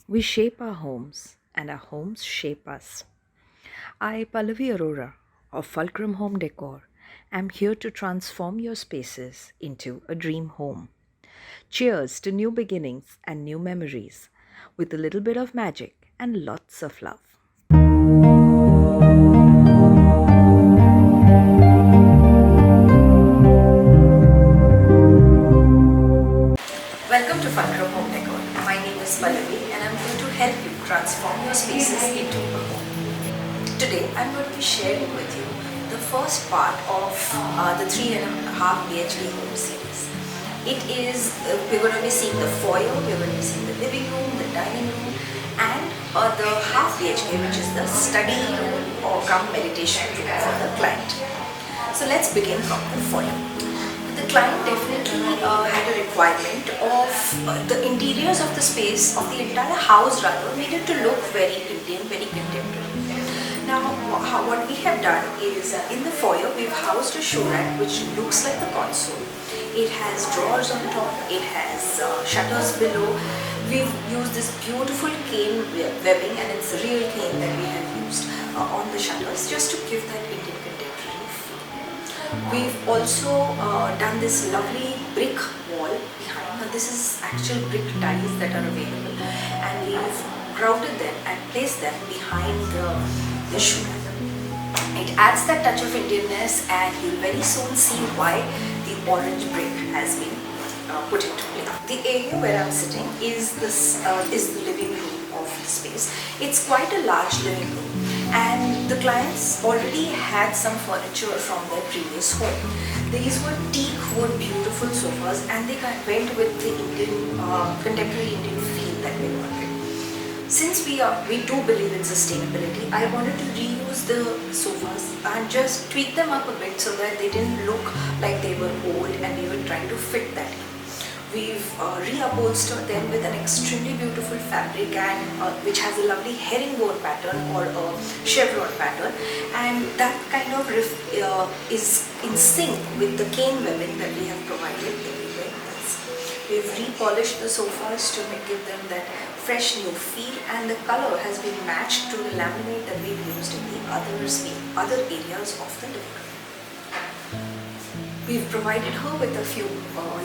We shape our homes, and our homes shape us. I, Pallavi Arora of Fulcrum Homedecor, am here to transform your spaces into a dream home. Cheers to new beginnings and new memories, with a little bit of magic and lots of love. Welcome to Fulcrum Homedecor. My name is Pallavi and I'm here to help you transform your spaces into a home. Today I'm going to be sharing with you the first part of the 3.5 BHK home series. We're going to be seeing the foyer, we're going to be seeing the living room, the dining room, and the half BHK, which is the study room or come meditation room for the client. So let's begin from the foyer. The client definitely had a requirement of the interiors of the space, of the entire house rather, needed to look very Indian, very contemporary. Now what we have done is in the foyer we've housed a show rack which looks like the console. It has drawers on top, it has shutters below. We've used this beautiful cane webbing, and it's real cane that we have used on the shutters just to give that Indian contemporary feel. We've also done this lovely brick wall behind. Now this is actual brick tiles that are available, and we've grouted them and placed them behind the shoe rack. It adds that touch of Indianness, and you'll very soon see why the orange brick has been put into play. The area where I'm sitting is the living room of the space. It's quite a large living room, and the clients already had some furniture from their previous home. These were teak wood beautiful sofas, and they went with the Indian contemporary Indian feel that we wanted. Since we do believe in sustainability, I wanted to reuse the sofas and just tweak them up a bit so that they didn't look like they were old and we were trying to fit that in. We've reupholstered them with an extremely beautiful fabric, and which has a lovely herringbone pattern or a chevron pattern, and that kind of is in sync with the cane webbing that we have provided everywhere else. We've repolished the sofas to give them that fresh new feel, and the color has been matched to the laminate that we've used in the other areas of the living room. We've provided her with a few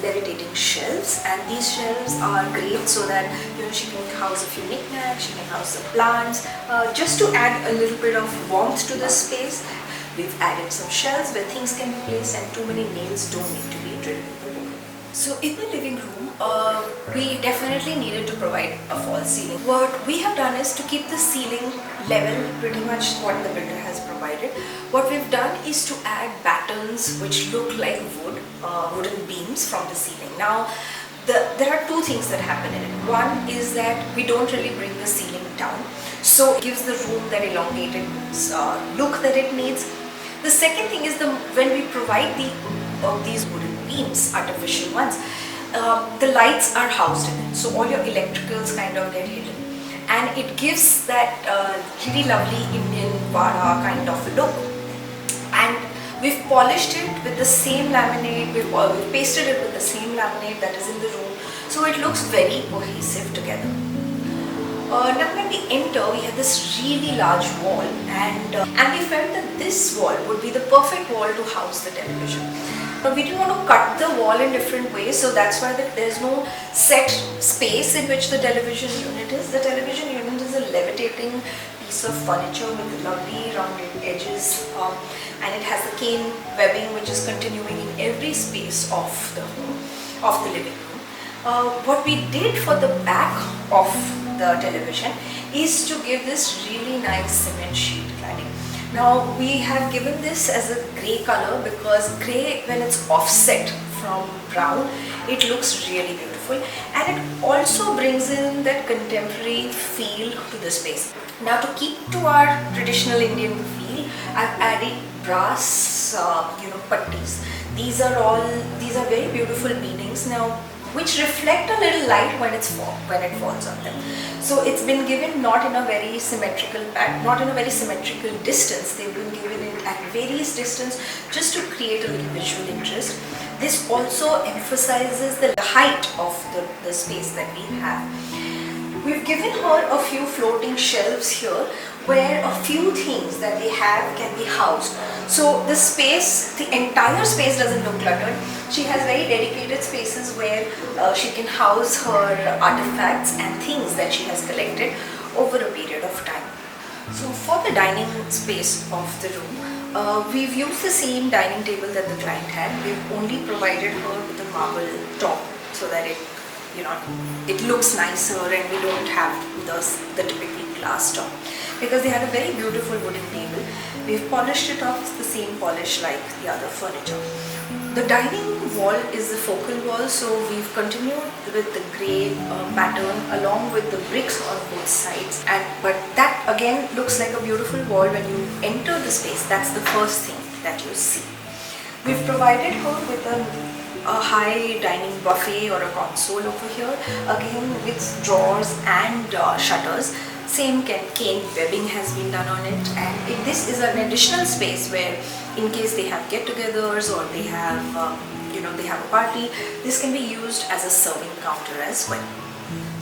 levitating shelves, and these shelves are great so that she can house a few knickknacks, she can house some plants, just to add a little bit of warmth to the space. We've added some shelves where things can be placed, and too many nails don't need to be drilled in the wall. So in the living room, we definitely needed to provide a false ceiling. What we have done is to keep the ceiling level, pretty much what the builder has provided. What we've done is to add battens which look like wooden beams from the ceiling. Now, there are two things that happen in it. One is that we don't really bring the ceiling down, so it gives the room that elongated look that it needs. The second thing is when we provide these wooden beams, artificial ones, the lights are housed in it, so all your electricals kind of get hidden, and it gives that really lovely Indian vada kind of look. And we've polished it with the same laminate, we've pasted it with the same laminate that is in the room, so it looks very cohesive together. Now when we enter, we have this really large wall, and we felt that this wall would be the perfect wall to house the television. We didn't want to cut the wall in different ways, so that's why there's no set space in which the television unit is. The television unit is a levitating piece of furniture with lovely rounded edges, and it has the cane webbing which is continuing in every space of the living room. What we did for the back of the television is to give this really nice cement sheet cladding. Now we have given this as a grey color because grey, when it's offset from brown, it looks really beautiful, and it also brings in that contemporary feel to the space. Now to keep to our traditional Indian feel, I've added brass putties. These are very beautiful beadings now, which reflect a little light when it falls on them. So it's been given not in a very symmetrical distance. They've been given it at various distance just to create a little visual interest. This also emphasizes the height of the space that we have. We've given her a few floating shelves here where a few things that they have can be housed. So the space, the entire space doesn't look cluttered. She has very dedicated spaces where she can house her artifacts and things that she has collected over a period of time. So for the dining space of the room, we've used the same dining table that the client had. We've only provided her with a marble top so that it looks nicer and we don't have the typical glass top, because they had a very beautiful wooden table. We've polished it off the same polish like the other furniture. The dining wall is the focal wall, so we've continued with the grey pattern along with the bricks on both sides, but that again looks like a beautiful wall when you enter the space. That's the first thing that you see. We've provided her with a high dining buffet or a console over here, again with drawers and shutters. Same cane webbing has been done on it, and this is an additional space where in case they have get-togethers or they have they have a party, this can be used as a serving counter as well.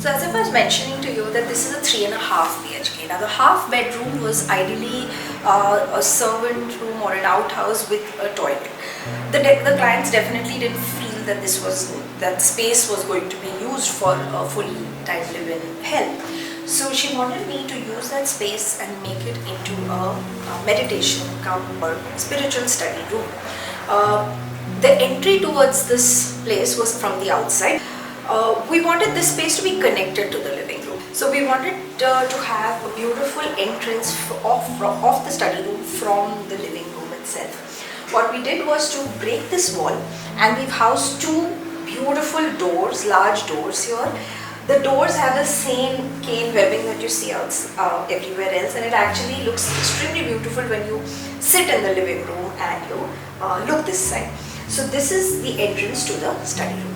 So as I was mentioning to you that this is a 3.5 BHK. Now the half bedroom was ideally a servant room or an outhouse with a toilet. The clients definitely didn't feel that that space was going to be used for a full-time live-in help. So she wanted me to use that space and make it into a meditation or spiritual study room. The entry towards this place was from the outside. We wanted this space to be connected to the living room. So we wanted to have a beautiful entrance of the study room from the living room itself. What we did was to break this wall, and we've housed two beautiful doors, large doors here. The doors have the same cane webbing that you see everywhere else, and it actually looks extremely beautiful when you sit in the living room and you look this side. So this is the entrance to the study room.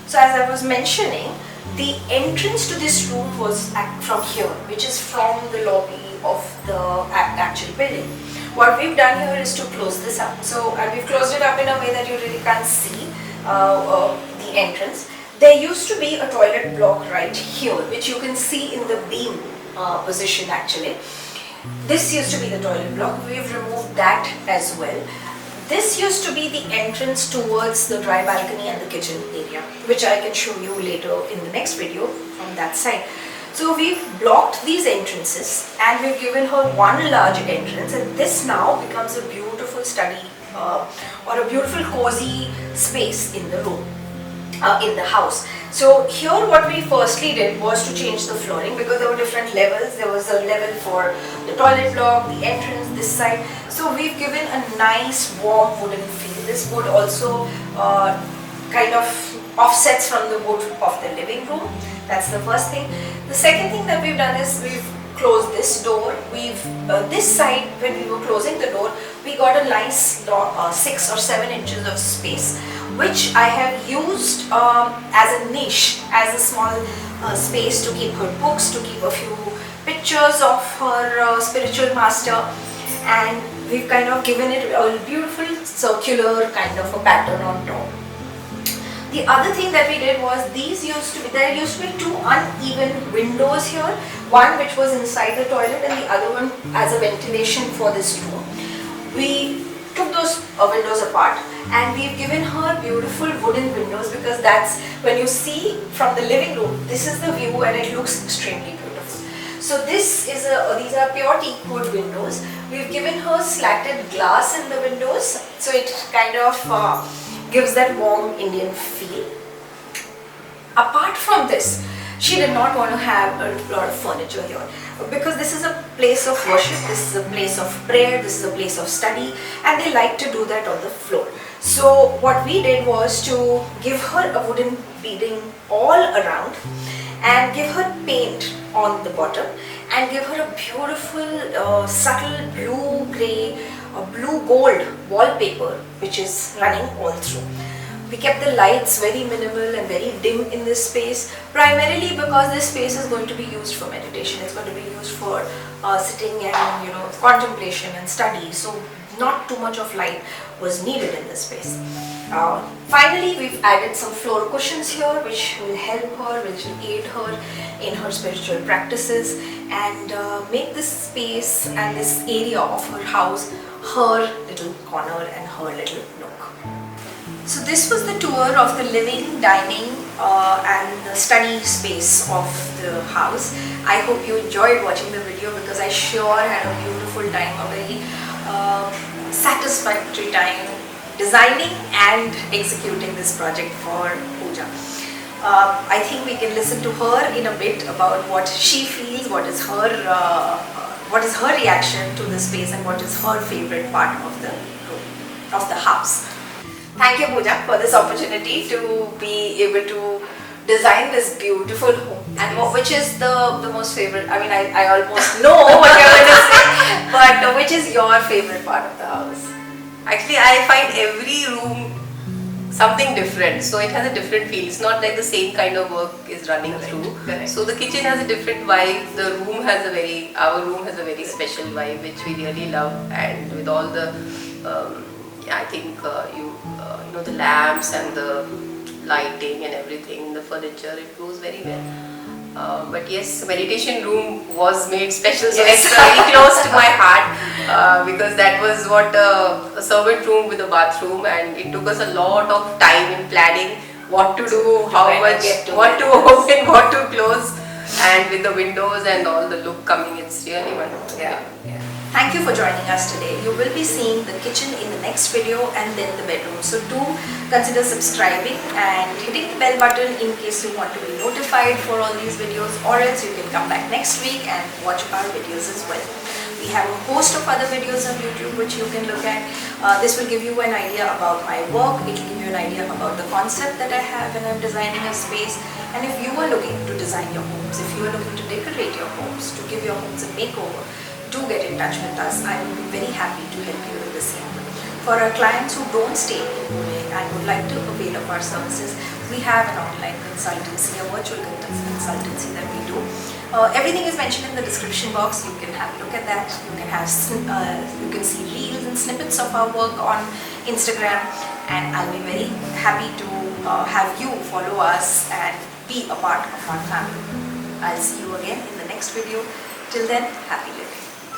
So as I was mentioning, the entrance to this room was from here, which is from the lobby of the actual building. What we've done here is to close this up. And we've closed it up in a way that you really can't see the entrance. There used to be a toilet block right here, which you can see in the beam position actually. This used to be the toilet block. We've removed that as well. This used to be the entrance towards the dry balcony and the kitchen area, which I can show you later in the next video from that side. So we've blocked these entrances and we've given her one large entrance, and this now becomes a beautiful study or a beautiful cozy space in the room. In the house. So here what we firstly did was to change the flooring, because there were different levels. There was a level for the toilet block, the entrance, this side. So we've given a nice warm wooden feel. This wood also kind of offsets from the wood of the living room. That's the first thing. The second thing that we've done is we've closed this door. This side, when we were closing the door, we got a nice 6 or 7 inches of space, which I have used as a niche, as a small space to keep her books, to keep a few pictures of her spiritual master, and we've kind of given it a beautiful circular kind of a pattern on top. The other thing that we did was there used to be 2 uneven windows here, one which was inside the toilet and the other one as a ventilation for this room. We took those windows apart and we've given her beautiful wooden windows, because that's when you see from the living room, this is the view and it looks extremely beautiful. So these are pure teak wood windows. We've given her slatted glass in the windows, so it kind of gives that warm Indian feel. Apart from this, she did not want to have a lot of furniture here, because this is a place of worship, this is a place of prayer, this is a place of study, and they like to do that on the floor. So what we did was to give her a wooden beading all around and give her paint on the bottom and give her a beautiful subtle blue-grey blue-gold wallpaper which is running all through. We kept the lights very minimal and very dim in this space, primarily because this space is going to be used for meditation. It's going to be used for sitting and contemplation and study. So not too much of light was needed in this space. Finally, we've added some floor cushions here which will help her, which will aid her in her spiritual practices and make this space and this area of her house her little corner and her little nook. So this was the tour of the living, dining and the study space of the house. I hope you enjoyed watching the video because I sure had a beautiful time, a very satisfactory time designing and executing this project for Pooja. I think we can listen to her in a bit about what she feels, what is her reaction to the space and what is her favorite part of the room, of the house. Thank you, Pooja, for this opportunity to be able to design this beautiful home. And which is the most favorite? I mean, I almost know what you're going to say, but which is your favorite part of the house? Actually, I find every room something different, so it has a different feel. It's not like the same kind of work is running through. Correct. So the kitchen has a different vibe. Our room has a very special vibe, which we really love. And with all the, I think you know, the lamps and the lighting and everything, the furniture, it goes very well. But yes, meditation room was made special, so it's very close to my heart because that was what a servant room with a bathroom, and it took us a lot of time in planning what to do, how much, what to open, what to close, and with the windows and all the look coming, it's really wonderful. Yeah. Thank you for joining us today. You will be seeing the kitchen in the next video and then the bedroom. So do consider subscribing and hitting the bell button in case you want to be notified for all these videos, or else you can come back next week and watch our videos as well. We have a host of other videos on YouTube which you can look at. This will give you an idea about my work. It will give you an idea about the concept that I have when I'm designing a space. And if you are looking to design your homes, if you are looking to decorate your homes, to give your homes a makeover, do get in touch with us. I will be very happy to help you in the same. For our clients who don't stay in Pune and would like to avail of our services, we have an online consultancy, a virtual consultancy that we do. Everything is mentioned in the description box. You can have a look at that. You can have you can see reels and snippets of our work on Instagram, and I'll be very happy to have you follow us and be a part of our family. I'll see you again in the next video. Till then, happy living.